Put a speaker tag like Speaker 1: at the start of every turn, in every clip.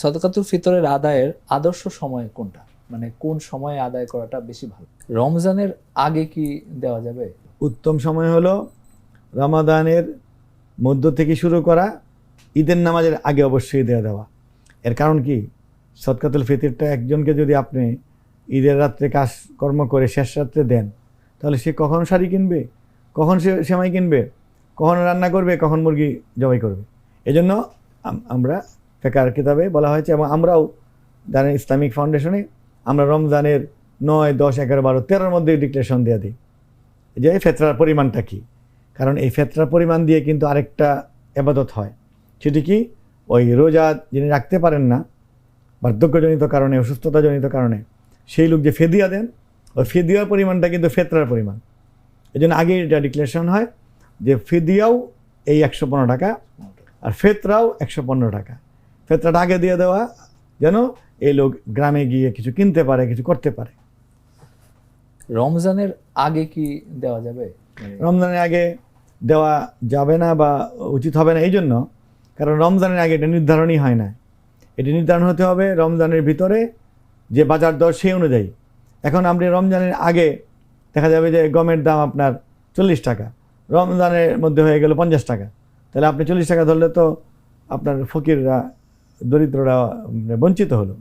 Speaker 1: সদকাতুল ফিতরের আদায়ের আদর্শ সময় কোনটা, মানে কোন সময়ে আদায় করাটা বেশি ভালো? রমজানের আগে কি দেওয়া যাবে?
Speaker 2: উত্তম সময় হলো রমাদানের মধ্য থেকে শুরু করা, ঈদের নামাজের আগে অবশ্যই দেওয়া। এর কারণ কি, সদকাতুল ফিতরটা একজনকে যদি আপনি ঈদের রাত্রে কাজকর্ম করে শেষ রাত্রে দেন, তাহলে সে কখন শাড়ি কিনবে, কখন সে সেমাই কিনবে, কখন রান্না করবে, কখন মুরগি জবাই করবে। এজন্য আমরা ফিকহ কিতাবে বলা হয়েছে, এবং আমরাও জানেন ইসলামিক ফাউন্ডেশনে আমরা রমজানের 9, 10, 11, 12, 13-র মধ্যে ডিক্লারেশন দিয়ে দিই যে ফেতরার পরিমাণটা কী। কারণ এই ফেতরার পরিমাণ দিয়ে কিন্তু আরেকটা ইবাদত হয়, সেটি কি, ওই রোজা যিনি রাখতে পারেন না বার্ধক্যজনিত কারণে, অসুস্থতাজনিত কারণে, সেই লোক যে ফেদিয়া দেন, ওই ফেদিয়ার পরিমাণটা কিন্তু ফেতরার পরিমাণ। এই জন্য আগে এটা ডিক্লারেশন হয় যে ফেদিয়াও এই 115 টাকা আর ফেতরাও 115 টাকা। ফেতরাটা আগে দিয়ে দেওয়া, যেন এই লোক গ্রামে গিয়ে কিছু কিনতে পারে, কিছু করতে পারে।
Speaker 1: রমজানের আগে কি দেওয়া যাবে?
Speaker 2: রমজানের আগে দেওয়া যাবে না বা উচিত হবে না, এই জন্য কারণ রমজানের আগে এটা নির্ধারণই হয় না। এটি নির্ধারণ হতে হবে রমজানের ভিতরে যে বাজার দর সেই অনুযায়ী। এখন আপনি রমজানের আগে দেখা যাবে যে গমের দাম আপনার 40 টাকা, রমজানের মধ্যে হয়ে গেল 50 টাকা, তাহলে আপনি 40 টাকা ধরলে তো আপনার ফকিররা, দরিদ্ররা বঞ্চিত হলো।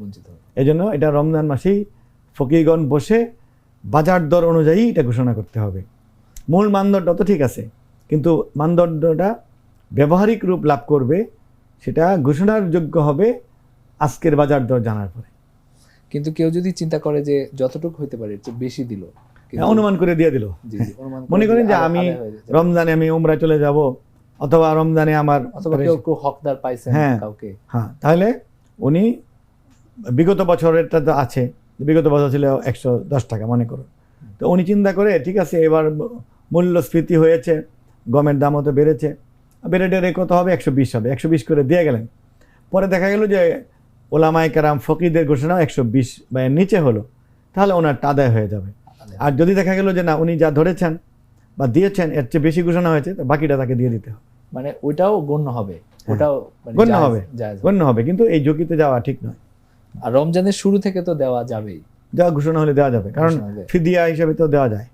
Speaker 2: এই জন্য এটা রমজান মাসেই ফকিরগণ বসে বাজার দর অনুযায়ী এটা ঘোষণা করতে হবে। মূল মানদণ্ড তো ঠিক আছে, কিন্তু মানদণ্ডটা ব্যবহারিক রূপ লাভ করবে, সেটা ঘোষণার যোগ্য হবে আজকের বাজার দর জানার পরে।
Speaker 1: কিন্তু কেউ যদি চিন্তা করে যে যতটুকু হইতে পারে একটু বেশি দিল,
Speaker 2: অনুমান করে দিয়ে দিল, মনে করেন যে আমি রমজানে আমি উমরা চলে যাব, অথবা রমজানে আমার
Speaker 1: কেউ হকদার পাইছেন কাউকে,
Speaker 2: হ্যাঁ, তাহলে উনি বিগত বছরেরটা তো আছে, বিগত বছর ছিল 110 টাকা মনে করুন, তো উনি চিন্তা করে ঠিক আছে এবার মূল্যস্ফীতি হয়েছে, গমের দামও তো বেড়েছে, বেড়ে টেড়ে কত হবে, 120 হবে, 120 করে দিয়ে গেলেন। পরে দেখা গেল যে ওলামায়ে কেরাম ফকিরদের ঘোষণা 120 বা এর নিচে হলো, তাহলে ওনার আদায় হয়ে যাবে। আর যদি দেখা গেল যে না, উনি যা ধরেছেন বা দিয়েছেন এর চেয়ে বেশি ঘোষণা হয়েছে, বাকিটা তাকে দিয়ে দিতে হবে।
Speaker 1: মানে ওইটাও গণ্য হবে, ওটাও
Speaker 2: গণ্য হবে, কিন্তু এই ঝুঁকিতে যাওয়া ঠিক নয়।
Speaker 1: আর রমজানের শুরু থেকে তো দেওয়া যাবেই,
Speaker 2: যা ঘোষণা হলে দেওয়া যাবে, কারণ ফিদিয়া হিসেবে তো দেওয়া যায়।